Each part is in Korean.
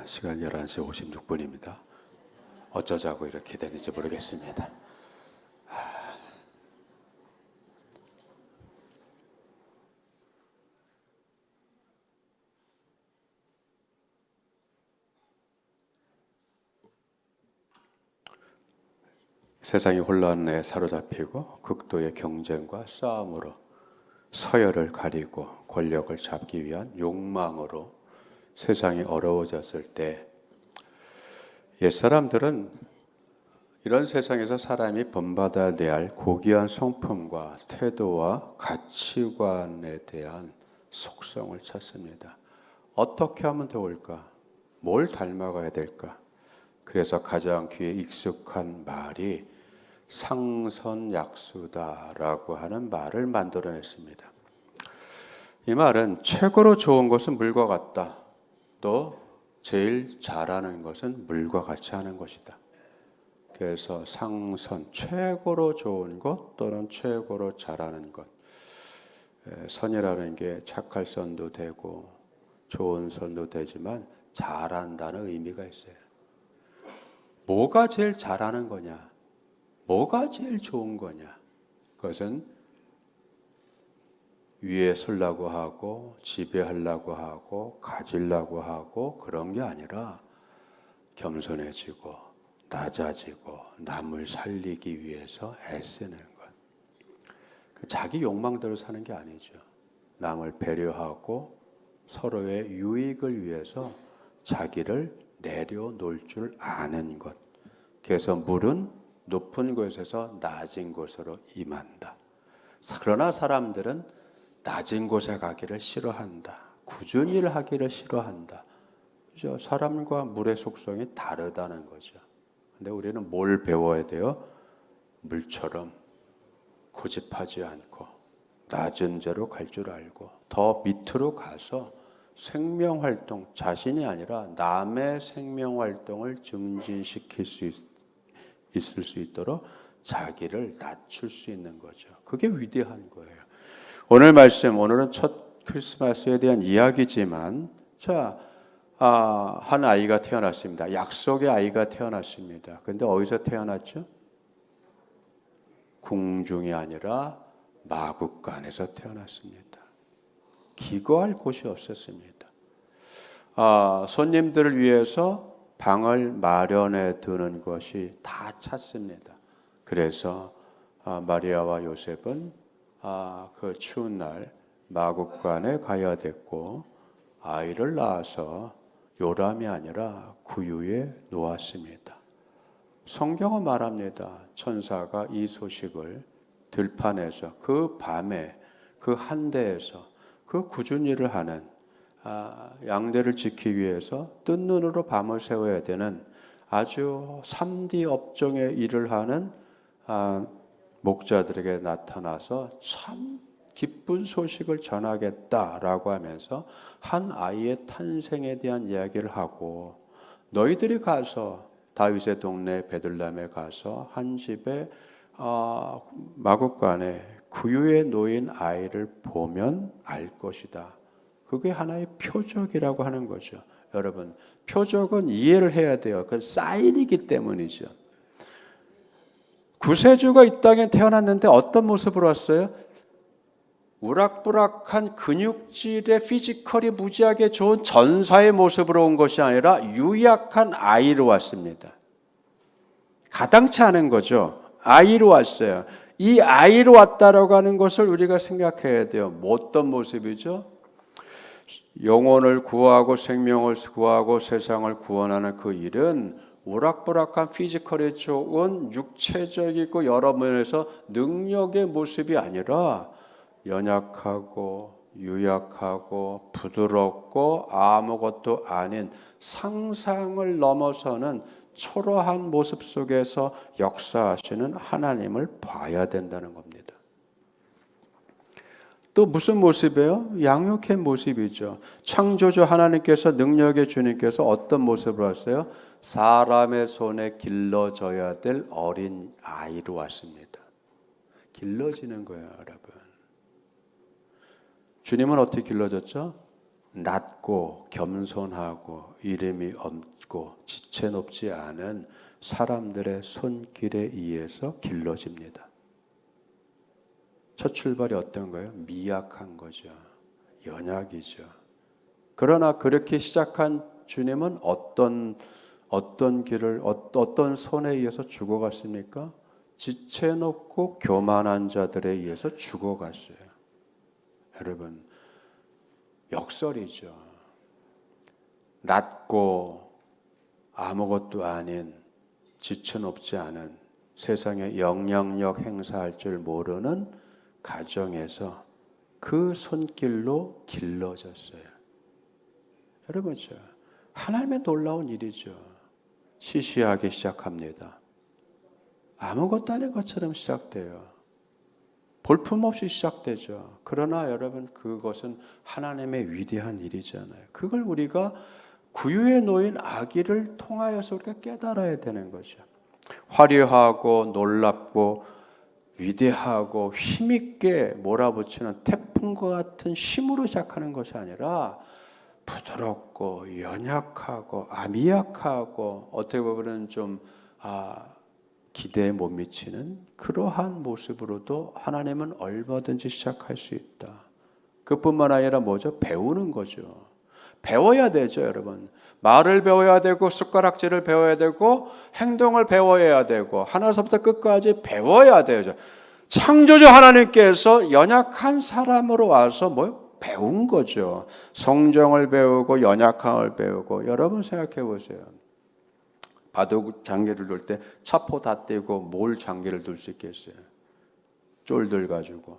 시간 11시 56분입니다. 어쩌자고 이렇게 되는지 모르겠습니다. 세상이 혼란에 사로잡히고 극도의 경쟁과 싸움으로 서열을 가리고 권력을 잡기 위한 욕망으로 세상이 어려워졌을 때 옛사람들은 이런 세상에서 사람이 본받아야 할 고귀한 성품과 태도와 가치관에 대한 속성을 찾습니다. 어떻게 하면 좋을까? 뭘 닮아가야 될까? 그래서 가장 귀에 익숙한 말이 상선약수다라고 하는 말을 만들어냈습니다. 이 말은 최고로 좋은 것은 물과 같다. 또 제일 잘하는 것은 물과 같이 하는 것이다. 그래서 상선, 최고로 좋은 것 또는 최고로 잘하는 것. 선이라는 게 착할 선도 되고 좋은 선도 되지만 잘한다는 의미가 있어요. 뭐가 제일 잘하는 거냐? 뭐가 제일 좋은 거냐? 그것은 위에 서려고 하고 지배하려고 하고 가지려고 하고 그런 게 아니라 겸손해지고 낮아지고 남을 살리기 위해서 애쓰는 것. 자기 욕망대로 사는 게 아니죠. 남을 배려하고 서로의 유익을 위해서 자기를 내려놓을 줄 아는 것. 그래서 물은 높은 곳에서 낮은 곳으로 임한다. 그러나 사람들은 낮은 곳에 가기를 싫어한다. 굳은 일을 하기를 싫어한다. 그죠? 사람과 물의 속성이 다르다는 거죠. 근데 우리는 뭘 배워야 돼요? 물처럼 고집하지 않고 낮은 데로 갈 줄 알고 더 밑으로 가서 생명활동, 자신이 아니라 남의 생명활동을 증진시킬 수 있을 수 있도록 자기를 낮출 수 있는 거죠. 그게 위대한 거예요. 오늘은 첫 크리스마스에 대한 이야기지만 한 아이가 태어났습니다. 약속의 아이가 태어났습니다. 그런데 어디서 태어났죠? 궁중이 아니라 마국간에서 태어났습니다. 기거할 곳이 없었습니다. 손님들을 위해서 방을 마련해 두는 것이 다 찼습니다. 그래서 마리아와 요셉은 그 추운 날 마국간에 가야 됐고 아이를 낳아서 요람이 아니라 구유에 놓았습니다. 성경은 말합니다. 천사가 이 소식을 들판에서 그 밤에 그 한대에서 그 굳은 일을 하는 양대를 지키기 위해서 뜬 눈으로 밤을 새워야 되는 아주 3D 업종의 일을 하는 목자들에게 나타나서 참 기쁜 소식을 전하겠다라고 하면서 한 아이의 탄생에 대한 이야기를 하고 너희들이 가서 다윗의 동네 베들레헴에 가서 한 집에 마국간에 구유에 놓인 아이를 보면 알 것이다. 그게 하나의 표적이라고 하는 거죠. 여러분, 표적은 이해를 해야 돼요. 그건 사인이기 때문이죠. 구세주가 이 땅에 태어났는데 어떤 모습으로 왔어요? 우락부락한 근육질의 피지컬이 무지하게 좋은 전사의 모습으로 온 것이 아니라 유약한 아이로 왔습니다. 가당치 않은 거죠. 아이로 왔어요. 이 아이로 왔다라고 하는 것을 우리가 생각해야 돼요. 어떤 모습이죠? 영혼을 구하고 생명을 구하고 세상을 구원하는 그 일은 오락부락한 피지컬이 좋은 육체적이고 여러 면에서 능력의 모습이 아니라 연약하고 유약하고 부드럽고 아무것도 아닌 상상을 넘어서는 초라한 모습 속에서 역사하시는 하나님을 봐야 된다는 겁니다. 또 무슨 모습이에요? 양육의 모습이죠. 창조주 하나님께서 능력의 주님께서 어떤 모습으로 왔어요? 사람의 손에 길러져야 될 어린 아이로 왔습니다. 길러지는 거예요, 여러분. 주님은 어떻게 길러졌죠? 낮고 겸손하고 이름이 없고 지체 높지 않은 사람들의 손길에 의해서 길러집니다. 첫 출발이 어떤 거예요? 미약한 거죠. 연약이죠. 그러나 그렇게 시작한 주님은 어떤 길을 어떤 손에 의해서 죽어갔습니까? 지체 높고 교만한 자들에 의해서 죽어갔어요. 여러분, 역설이죠. 낮고 아무것도 아닌 지체 높지 않은 세상에 영향력 행사할 줄 모르는 가정에서 그 손길로 길러졌어요. 여러분, 하나님의 놀라운 일이죠. 시시하게 시작합니다. 아무것도 아닌 것처럼 시작돼요. 볼품없이 시작되죠. 그러나 여러분, 그것은 하나님의 위대한 일이잖아요. 그걸 우리가 구유에 놓인 아기를 통하여서 우리가 깨달아야 되는 거죠. 화려하고 놀랍고 위대하고 힘있게 몰아붙이는 태풍과 같은 힘으로 시작하는 것이 아니라 부드럽고 연약하고 미약하고 어떻게 보면 좀 기대에 못 미치는 그러한 모습으로도 하나님은 얼마든지 시작할 수 있다. 그뿐만 아니라 뭐죠? 배우는 거죠. 배워야 되죠, 여러분. 말을 배워야 되고 숟가락질을 배워야 되고 행동을 배워야 되고 하나서부터 끝까지 배워야 되죠. 창조주 하나님께서 연약한 사람으로 와서 배운 거죠. 성정을 배우고 연약함을 배우고. 여러분 생각해 보세요. 바둑 장기를 둘 때 차포 다 떼고 뭘 장기를 둘 수 있겠어요? 쫄들 가지고.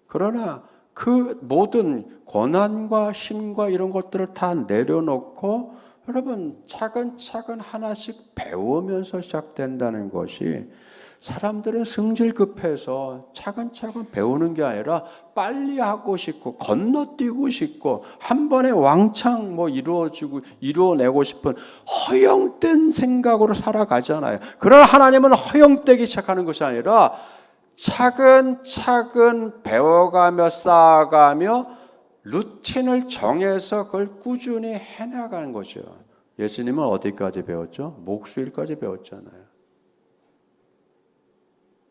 그러나 그 모든 권한과 힘과 이런 것들을 다 내려놓고 여러분 차근차근 하나씩 배우면서 시작된다는 것이 사람들은 성질 급해서 차근차근 배우는 게 아니라 빨리 하고 싶고 건너뛰고 싶고 한 번에 왕창 이루어내고 싶은 허영된 생각으로 살아가잖아요. 그러나 하나님은 허영되기 시작하는 것이 아니라 차근차근 배워가며 쌓아가며 루틴을 정해서 그걸 꾸준히 해나가는 것이요. 예수님은 어디까지 배웠죠? 목수일까지 배웠잖아요.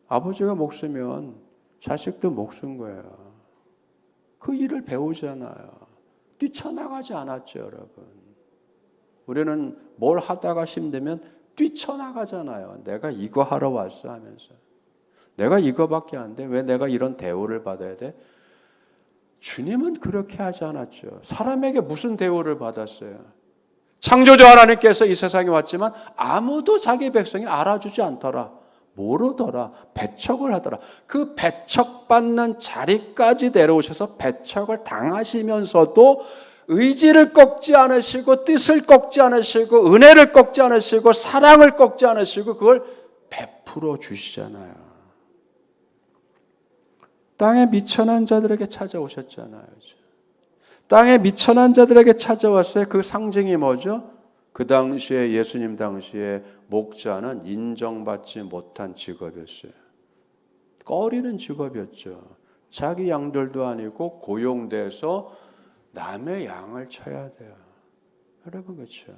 아버지가 목수면 자식도 목수인 거예요. 그 일을 배우잖아요. 뛰쳐나가지 않았죠, 여러분. 우리는 뭘 하다가 힘들면 뛰쳐나가잖아요. 내가 이거 하러 왔어 하면서. 내가 이거밖에 안 돼. 왜 내가 이런 대우를 받아야 돼? 주님은 그렇게 하지 않았죠. 사람에게 무슨 대우를 받았어요? 창조주 하나님께서 이 세상에 왔지만 아무도 자기 백성이 알아주지 않더라. 모르더라. 배척을 하더라. 그 배척받는 자리까지 내려오셔서 배척을 당하시면서도 의지를 꺾지 않으시고 뜻을 꺾지 않으시고 은혜를 꺾지 않으시고 사랑을 꺾지 않으시고 그걸 베풀어 주시잖아요. 땅에 미천한 자들에게 찾아오셨잖아요. 땅에 미천한 자들에게 찾아왔어요. 그 상징이 뭐죠? 그 당시에 예수님 당시에 목자는 인정받지 못한 직업이었어요. 꺼리는 직업이었죠. 자기 양들도 아니고 고용돼서 남의 양을 쳐야 돼요. 여러분 그렇죠?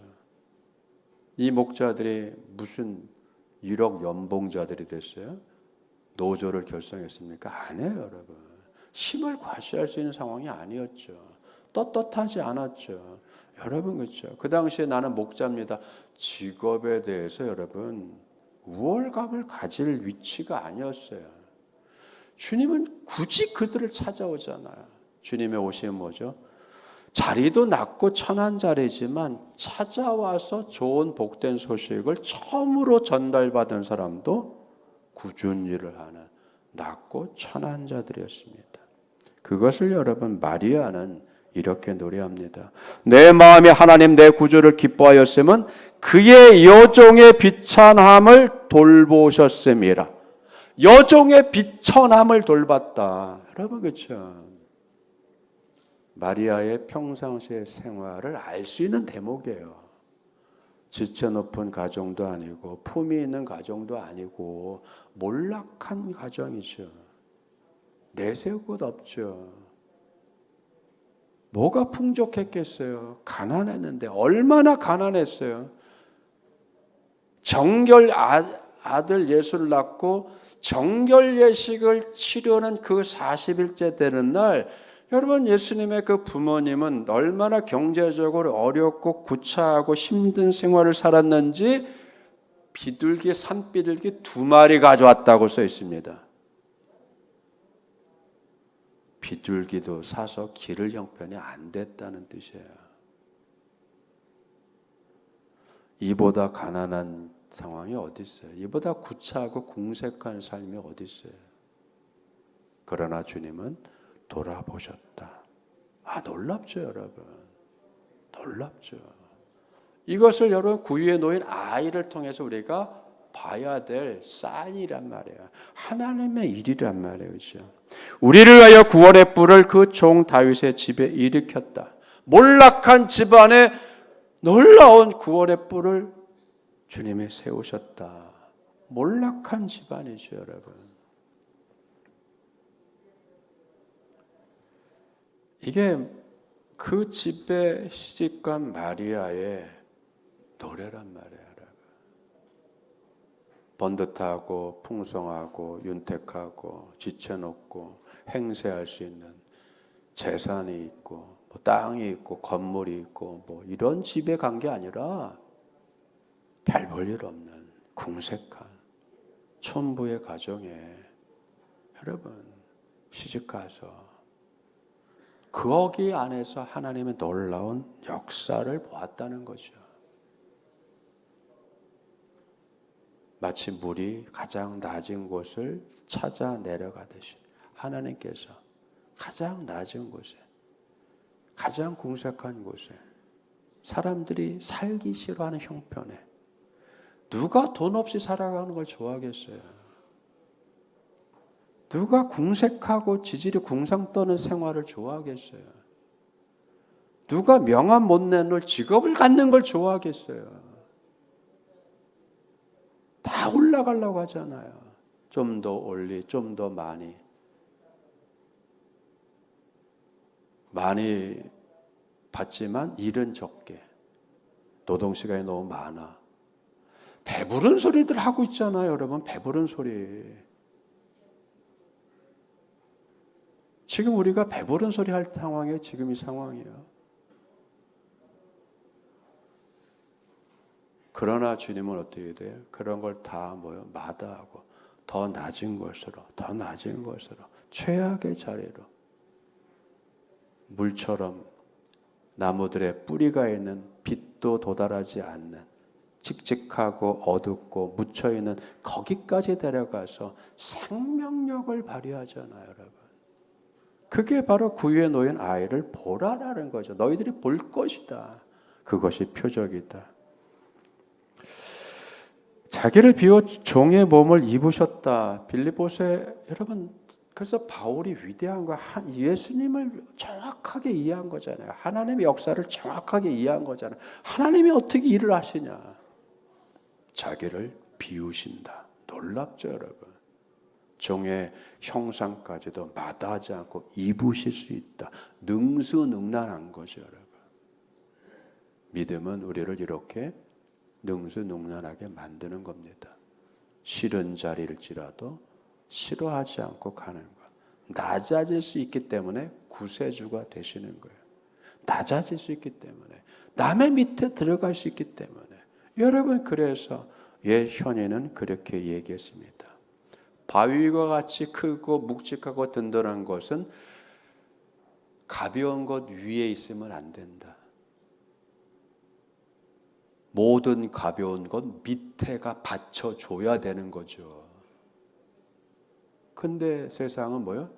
이 목자들이 무슨 1억 연봉자들이 됐어요? 노조를 결성했습니까? 아니에요, 여러분. 힘을 과시할 수 있는 상황이 아니었죠. 떳떳하지 않았죠. 여러분 그렇죠? 그 당시에 나는 목자입니다. 직업에 대해서 여러분 우월감을 가질 위치가 아니었어요. 주님은 굳이 그들을 찾아오잖아요. 주님의 오심은 뭐죠? 자리도 낮고 천한 자리지만 찾아와서 좋은 복된 소식을 처음으로 전달받은 사람도 꾸준히 일을 하는 낮고 천한 자들이었습니다. 그것을 여러분 마리아는 이렇게 노래합니다. 내 마음이 하나님 내 구주를 기뻐하였음은 그의 여종의 비천함을 돌보셨음이라. 여종의 비천함을 돌봤다. 여러분 그렇죠? 마리아의 평상시의 생활을 알 수 있는 대목이에요. 지체 높은 가정도 아니고 품이 있는 가정도 아니고 몰락한 가정이죠. 내세울 곳 없죠. 뭐가 풍족했겠어요? 가난했는데 얼마나 가난했어요. 정결 아들 예수를 낳고 정결 예식을 치르는 그 40일째 되는 날, 여러분 예수님의 그 부모님은 얼마나 경제적으로 어렵고 구차하고 힘든 생활을 살았는지 비둘기, 산비둘기 2마리 가져왔다고 써 있습니다. 비둘기도 사서 기를 형편이 안 됐다는 뜻이에요. 이보다 가난한 상황이 어디 있어요? 이보다 구차하고 궁색한 삶이 어디 있어요? 그러나 주님은 돌아보셨다. 놀랍죠, 여러분. 놀랍죠. 이것을 여러분 구유에 놓인 아이를 통해서 우리가 봐야 될 사인이란 말이에요. 하나님의 일이란 말이에요. 그렇죠? 우리를 위하여 구원의 뿔을 그 종 다윗의 집에 일으켰다. 몰락한 집안에 놀라운 구원의 뿔을 주님이 세우셨다. 몰락한 집안이죠, 여러분. 이게 그 집의 시집간 마리아의 노래란 말이에요. 번듯하고 풍성하고 윤택하고 지쳐놓고 행세할 수 있는 재산이 있고 뭐 땅이 있고 건물이 있고 뭐 이런 집에 간 게 아니라 별 볼 일 없는 궁색한 촌부의 가정에 여러분 시집가서 거기 안에서 하나님의 놀라운 역사를 보았다는 거죠. 마치 물이 가장 낮은 곳을 찾아 내려가듯이 하나님께서 가장 낮은 곳에, 가장 궁색한 곳에, 사람들이 살기 싫어하는 형편에, 누가 돈 없이 살아가는 걸 좋아하겠어요? 누가 궁색하고 지질이 궁상 떠는 생활을 좋아하겠어요? 누가 명함 못 내놓을 직업을 갖는 걸 좋아하겠어요? 다 올라가려고 하잖아요. 좀 더 올리, 좀 더 많이. 많이 받지만 일은 적게. 노동시간이 너무 많아. 배부른 소리들 하고 있잖아요, 여러분. 배부른 소리. 지금 우리가 배부른 소리 할 상황이에요. 지금 이 상황이에요. 그러나 주님은 어떻게 돼요? 그런 걸 다 마다하고 더 낮은 곳으로, 더 낮은 곳으로, 최악의 자리로 물처럼 나무들의 뿌리가 있는 빛도 도달하지 않는 칙칙하고 어둡고 묻혀있는 거기까지 데려가서 생명력을 발휘하잖아요, 여러분. 그게 바로 구유에 놓인 아이를 보라라는 거죠. 너희들이 볼 것이다. 그것이 표적이다. 자기를 비워 종의 몸을 입으셨다. 빌립보서에 여러분, 그래서 바울이 위대한 거 예수님을 정확하게 이해한 거잖아요. 하나님의 역사를 정확하게 이해한 거잖아요. 하나님이 어떻게 일을 하시냐? 자기를 비우신다. 놀랍죠, 여러분. 종의 형상까지도 마다하지 않고 입으실 수 있다. 능수능란한 거죠, 여러분. 믿음은 우리를 이렇게 능수능란하게 만드는 겁니다. 싫은 자리일지라도 싫어하지 않고 가는 것. 낮아질 수 있기 때문에 구세주가 되시는 거예요. 낮아질 수 있기 때문에, 남의 밑에 들어갈 수 있기 때문에. 여러분, 그래서 옛 현인은 그렇게 얘기했습니다. 바위와 같이 크고 묵직하고 든든한 것은 가벼운 것 위에 있으면 안 된다. 모든 가벼운 것 밑에가 받쳐줘야 되는 거죠. 근데 세상은 뭐요?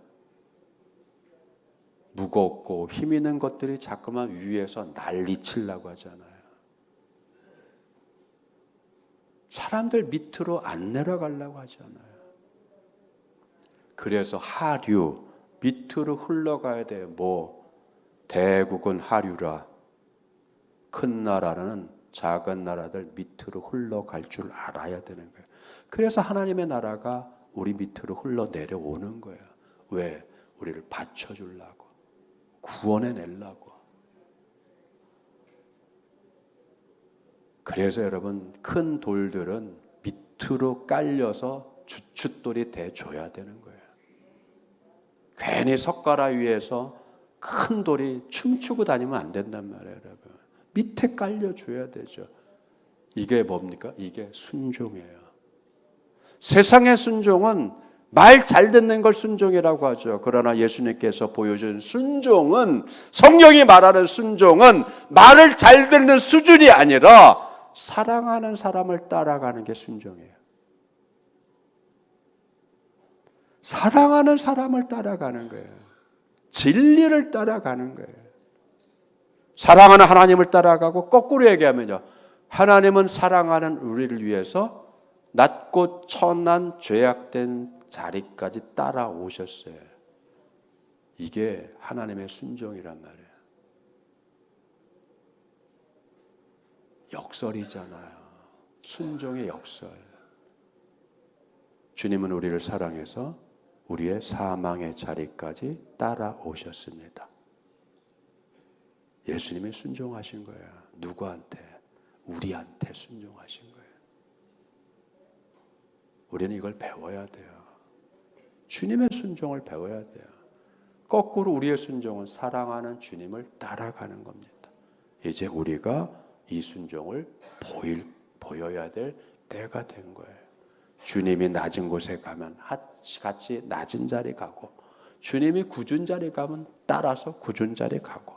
무겁고 힘 있는 것들이 자꾸만 위에서 난리치려고 하잖아요. 사람들 밑으로 안 내려가려고 하잖아요. 그래서 하류, 밑으로 흘러가야 돼요. 대국은 하류라. 큰 나라는 작은 나라들 밑으로 흘러갈 줄 알아야 되는 거예요. 그래서 하나님의 나라가 우리 밑으로 흘러 내려오는 거예요. 왜? 우리를 받쳐주려고. 구원해내려고. 그래서 여러분, 큰 돌들은 밑으로 깔려서 주춧돌이 돼줘야 되는 거예요. 괜히 석가라 위에서 큰 돌이 춤추고 다니면 안 된단 말이에요, 여러분. 밑에 깔려줘야 되죠. 이게 뭡니까? 이게 순종이에요. 세상의 순종은 말 잘 듣는 걸 순종이라고 하죠. 그러나 예수님께서 보여준 순종은, 성경이 말하는 순종은 말을 잘 듣는 수준이 아니라 사랑하는 사람을 따라가는 게 순종이에요. 사랑하는 사람을 따라가는 거예요. 진리를 따라가는 거예요. 사랑하는 하나님을 따라가고, 거꾸로 얘기하면요, 하나님은 사랑하는 우리를 위해서 낮고 천한 죄악된 자리까지 따라오셨어요. 이게 하나님의 순종이란 말이에요. 역설이잖아요. 순종의 역설. 주님은 우리를 사랑해서 우리의 사망의 자리까지 따라오셨습니다. 예수님이 순종하신 거예요. 누구한테? 우리한테 순종하신 거예요. 우리는 이걸 배워야 돼요. 주님의 순종을 배워야 돼요. 거꾸로 우리의 순종은 사랑하는 주님을 따라가는 겁니다. 이제 우리가 이 순종을 보여야 될 때가 된 거예요. 주님이 낮은 곳에 가면 같이 낮은 자리 가고, 주님이 굳은 자리 가면 따라서 굳은 자리 가고,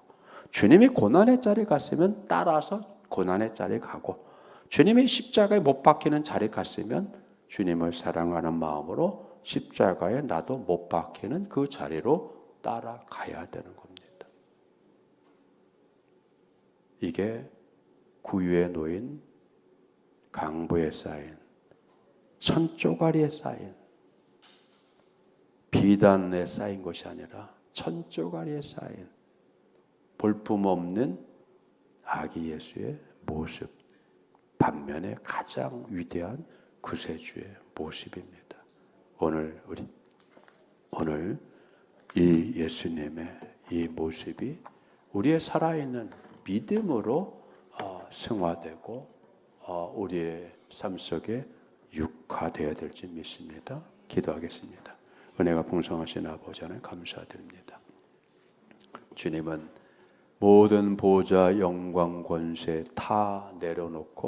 주님이 고난의 자리 갔으면 따라서 고난의 자리 가고, 주님이 십자가에 못 박히는 자리 갔으면 주님을 사랑하는 마음으로 십자가에 나도 못 박히는 그 자리로 따라가야 되는 겁니다. 이게 구유에 놓인 강보에 쌓인, 천조가리에 쌓인, 비단에 쌓인 것이 아니라 천조가리에 쌓인 볼품없는 아기 예수의 모습, 반면에 가장 위대한 구세주의 모습입니다. 오늘 이 예수님의 이 모습이 우리의 살아있는 믿음으로 승화되고 우리의 삶 속에 육화되어야 될지 믿습니다. 기도하겠습니다. 은혜가 풍성하신 아버지 하나님 감사드립니다. 주님은 모든 보좌, 영광, 권세 다 내려놓고